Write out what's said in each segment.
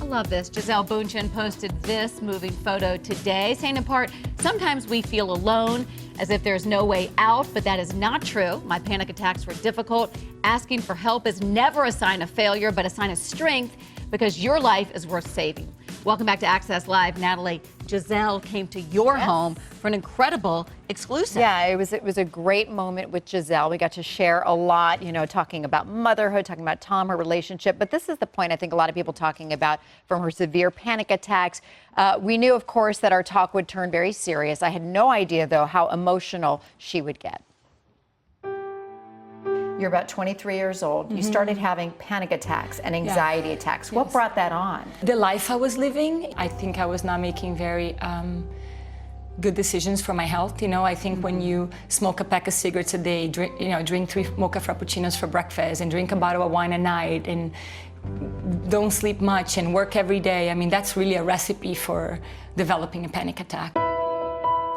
I love this. Gisele Bundchen posted this moving photo today, saying in part, sometimes we feel alone, as if there's no way out, but that is not true. My panic attacks were difficult. Asking for help is never a sign of failure, but a sign of strength, because your life is worth saving. Welcome back to Access Live. Natalie, Gisele came to your home for an incredible exclusive. Yeah, it was a great moment with Gisele. We got to share a lot, you know, talking about motherhood, talking about Tom, her relationship. But this is the point I think a lot of people talking about from her severe panic attacks. We knew, of course, that our talk would turn very serious. I had no idea, though, how emotional she would get. You're about 23 years old. You started having panic attacks and anxiety attacks. What brought that on? The life I was living, I think I was not making very good decisions for my health. You know, I think when you smoke a pack of cigarettes a day, drink 3 mocha frappuccinos for breakfast, and drink a bottle of wine a night, and don't sleep much and work every day, I mean, that's really a recipe for developing a panic attack.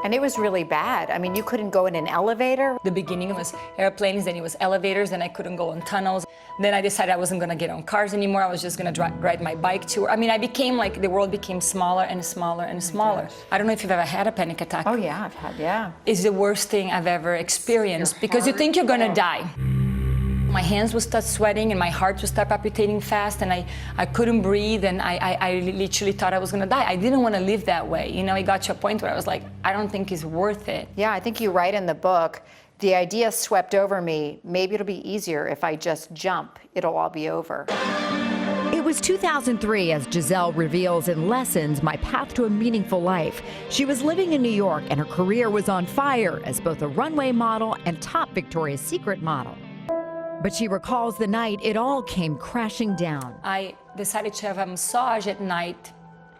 And it was really bad. I mean, you couldn't go in an elevator. The beginning was airplanes, then it was elevators, then I couldn't go in tunnels. Then I decided I wasn't gonna get on cars anymore. I was just gonna ride my bike to, I mean, I became like, the world became smaller and smaller and smaller. I don't know if you've ever had a panic attack. Oh yeah, I've had, yeah. It's the worst thing I've ever experienced because you think you're gonna die. My hands would start sweating and my heart would start palpitating fast, and I couldn't breathe, and I literally thought I was gonna die. I didn't wanna live that way. You know, it got to a point where I was like, I don't think it's worth it. Yeah, I think you write in the book, the idea swept over me, maybe it'll be easier if I just jump, it'll all be over. It was 2003 as Gisele reveals in Lessons my path to a meaningful life. She was living in New York and her career was on fire as both a runway model and top Victoria's Secret model. But she recalls the night it all came crashing down. I decided to have a massage at night,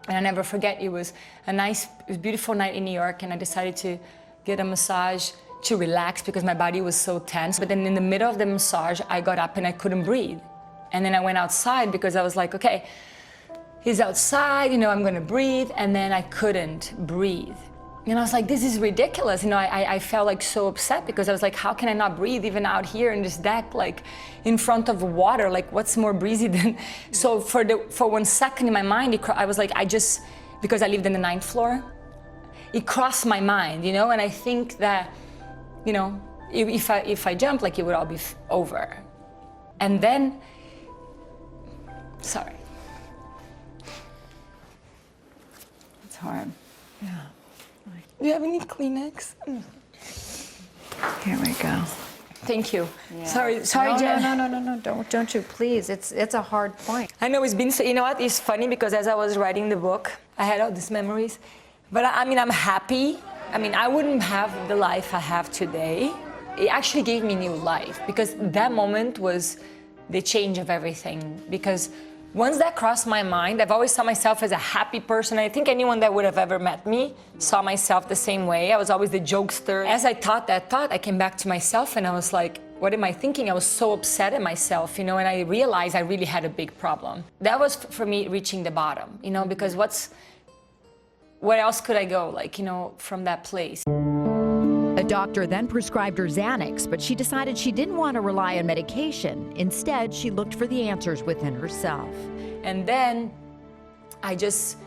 and I'll never forget, it was a beautiful night in New York, and I decided to get a massage to relax because my body was so tense. But then in the middle of the massage, I got up and I couldn't breathe. And then I went outside because I was like, okay, he's outside, you know, I'm gonna breathe, and then I couldn't breathe. And I was like, this is ridiculous. You know, I felt like so upset because I was like, how can I not breathe even out here in this deck, like in front of water? Like, what's more breezy than? So for 1 second in my mind, I was like, because I lived in the 9th floor, it crossed my mind, you know? And I think that, you know, if I jumped, like it would all be over. And then, sorry. It's hard. Yeah. Do you have any Kleenex? Here we go. Thank you. Yeah. Sorry, No, Jen. don't you, please. It's a hard point. I know it's been, you know what, it's funny because as I was writing the book, I had all these memories. But I mean, I'm happy. I mean, I wouldn't have the life I have today. It actually gave me new life because that moment was the change of everything. Because once that crossed my mind, I've always saw myself as a happy person. I think anyone that would have ever met me saw myself the same way. I was always the jokester. As I thought that thought, I came back to myself and I was like, what am I thinking? I was so upset at myself, you know, and I realized I really had a big problem. That was for me reaching the bottom, you know, because where else could I go, like, you know, from that place? A doctor then prescribed her Xanax, but she decided she didn't want to rely on medication. Instead, she looked for the answers within herself. And then I just,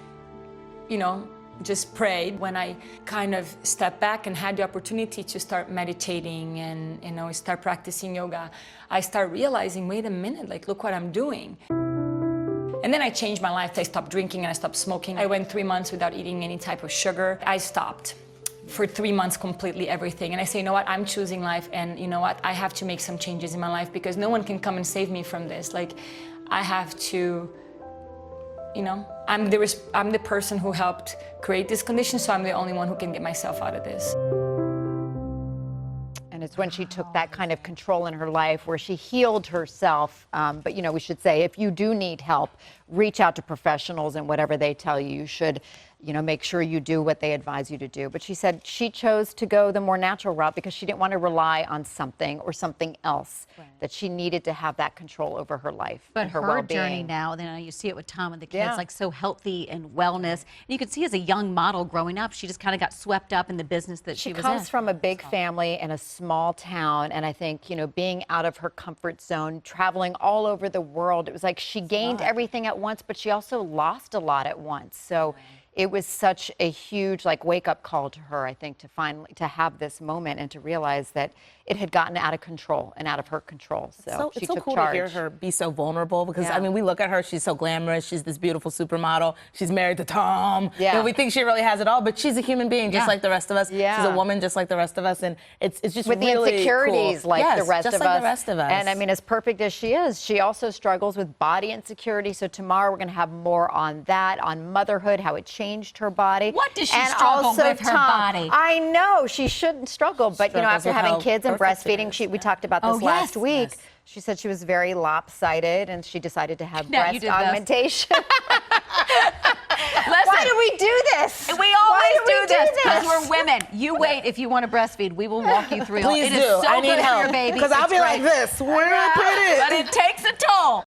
you know, just prayed. When I kind of stepped back and had the opportunity to start meditating and, you know, start practicing yoga, I started realizing, wait a minute, like, look what I'm doing. And then I changed my life. I stopped drinking and I stopped smoking. I went 3 months without eating any type of sugar. I stopped for 3 months completely everything. And I say, you know what, I'm choosing life, and you know what, I have to make some changes in my life because no one can come and save me from this. Like, I have to, you know, I'm the person who helped create this condition, so I'm the only one who can get myself out of this. And it's when she took that kind of control in her life where she healed herself. But, you know, we should say, if you do need help, reach out to professionals, and whatever they tell you, you should you know, make sure you do what they advise you to do. But she said she chose to go the more natural route because she didn't want to rely on something or something else, that she needed to have that control over her life But and her her well-being. journey now, then you see it with Tom and the kids, Yeah. like so healthy and wellness. And you could see as a young model growing up, she just kind of got swept up in the business that she was in. She comes from a big family in a small town, and I think, you know, being out of her comfort zone, traveling all over the world, it was like she gained everything at once, but she also lost a lot at once. So it was such a huge like wake-up call to her, I think, to finally to have this moment and to realize that it had gotten out of control and out of her control. So she it's so took cool charge. to hear her be so vulnerable because Yeah. I mean, we look at her, she's so glamorous, she's this beautiful supermodel, she's married to Tom. Yeah. You know, we think she really has it all, but she's a human being just like the rest of us. Yeah. She's a woman just like the rest of us, and it's just with really the insecurities cool. like Yes, the rest just of like us. the rest of us. And I mean, as perfect as she is, she also struggles with body insecurity. So tomorrow we're going to have more on that, on motherhood, how it changed her body. What does she and struggle also with her Tom, body? I know she shouldn't struggle, but you know, Struggles after with having how kids and perfect it breastfeeding, is. we talked about this Oh, last yes. week. Yes. She said she was very lopsided, and she decided to have Yeah, you breast did this. augmentation. Listen, Why do we do this? we Why always do we do this because we're women. You wait if you want to breastfeed. We will walk you through. Please it do. is so I need good help. for your baby. Because I'll It's be like great. this. Where do I put it? But it takes a toll.